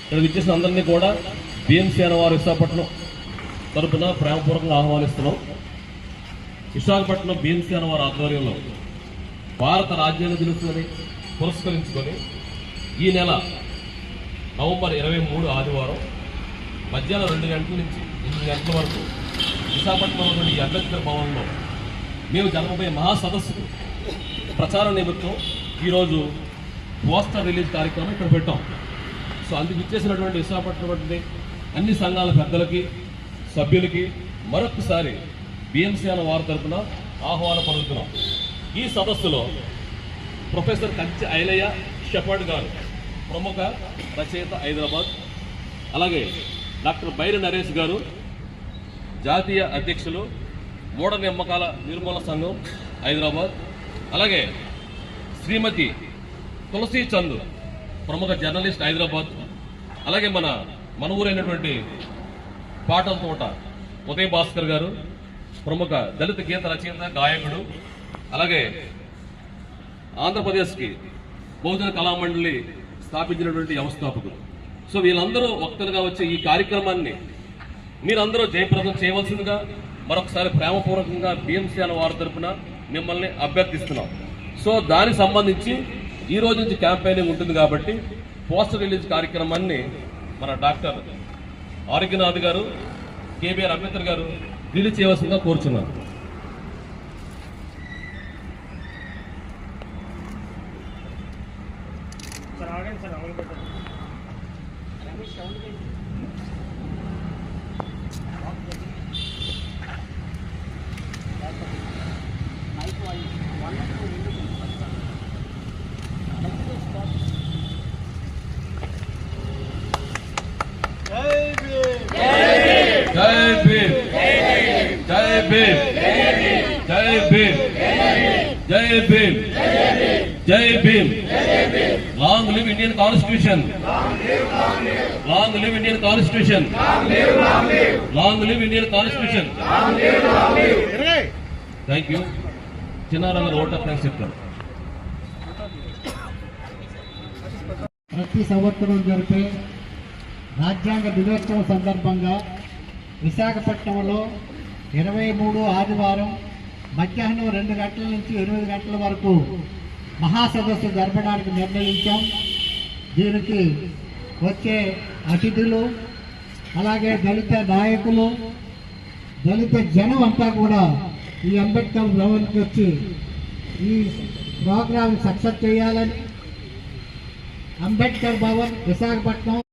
ఇక్కడ విచ్చేసిన అందరినీ కూడా బిఎంసీ అనే వారు విశాఖపట్నం తరపున ప్రేమపూర్వకంగా ఆహ్వానిస్తున్నాం. విశాఖపట్నం బిఎంసీ అనే వారి ఆధ్వర్యంలో భారత రాజ్యాంగ దినోత్సవాన్ని పురస్కరించుకొని ఈ నెల నవంబర్ 23 ఆదివారం మధ్యాహ్నం 2 గంటల నుంచి 8 గంటల వరకు విశాఖపట్నంలోని అంబేద్కర్ భవన్లో మేము జరగబోయే మహాసదస్సుకు ప్రచారం నిమిత్తం ఈరోజు పోస్టర్ రిలీజ్ కార్యక్రమం ఇక్కడ పెట్టాం. సో అందుకు ఇచ్చేసినటువంటి విశాఖపట్నం అన్ని సంఘాల పెద్దలకి సభ్యులకి మరొకసారి బిఎంసీ అనే వారి తరఫున ఆహ్వానం పలుకుతున్నాం. ఈ సదస్సులో ప్రొఫెసర్ కంచి ఐలయ్య షెఫర్డ్ గారు ప్రముఖ రచయిత హైదరాబాద్, అలాగే డాక్టర్ బైరి నరేష్ గారు జాతీయ అధ్యక్షులు మూఢ నమ్మకాల నిర్మూలన సంఘం హైదరాబాద్, అలాగే శ్రీమతి తులసి చంద్ ప్రముఖ జర్నలిస్ట్ హైదరాబాద్, అలాగే మన ఊరైనటువంటి పాటల తోట ఉదయ్ భాస్కర్ గారు ప్రముఖ దళిత గీత రచయిత గాయకుడు, అలాగే ఆంధ్రప్రదేశ్కి బహుజన కళామండలి స్థాపించినటువంటి వ్యవస్థాపకులు. సో వీళ్ళందరూ వక్తలుగా వచ్చే ఈ కార్యక్రమాన్ని మీరందరూ జయప్రదం చేయవలసిందిగా మరొకసారి ప్రేమపూర్వకంగా బిఎంసీ అనే వారి తరఫున మిమ్మల్ని అభ్యర్థిస్తున్నాం. సో దానికి సంబంధించి ఈ రోజు నుంచి క్యాంపెయినింగ్ ఉంటుంది కాబట్టి పోస్టర్ రిలీజ్ కార్యక్రమాన్ని మన డాక్టర్ ఆరోగ్యనాథ్ గారు, కేబీఆర్ అంబేద్కర్ గారు రిలీజ్ చేయవలసిందిగా కోరుచున్నాను. జై భీమ్, జై భీమ్, జై భీమ్, జై భీమ్, జై Bhim. Long live Indian constitution, long live Indian constitution, long live Indian constitution. Thank you. చిన్నారంగా ఓట్ ఆఫ్ థ్యాంక్స్ చెప్తాను. ప్రతి సంవత్సరం జరిపే రాజ్యాంగ దినోత్సవం సందర్భంగా విశాఖపట్నంలో 23 ఆదివారం మధ్యాహ్నం 2 గంటల నుంచి 8 గంటల వరకు మహాసదస్సు జరపడానికి నిర్ణయించాం. దీనికి వచ్చే అతిథులు, అలాగే దళిత నాయకులు, దళిత జనం అంతా కూడా ఈ అంబేద్కర్ భవన్కి వచ్చి ఈ ప్రోగ్రాం సక్సెస్ చేయాలని అంబేద్కర్ భవన్ విశాఖపట్నం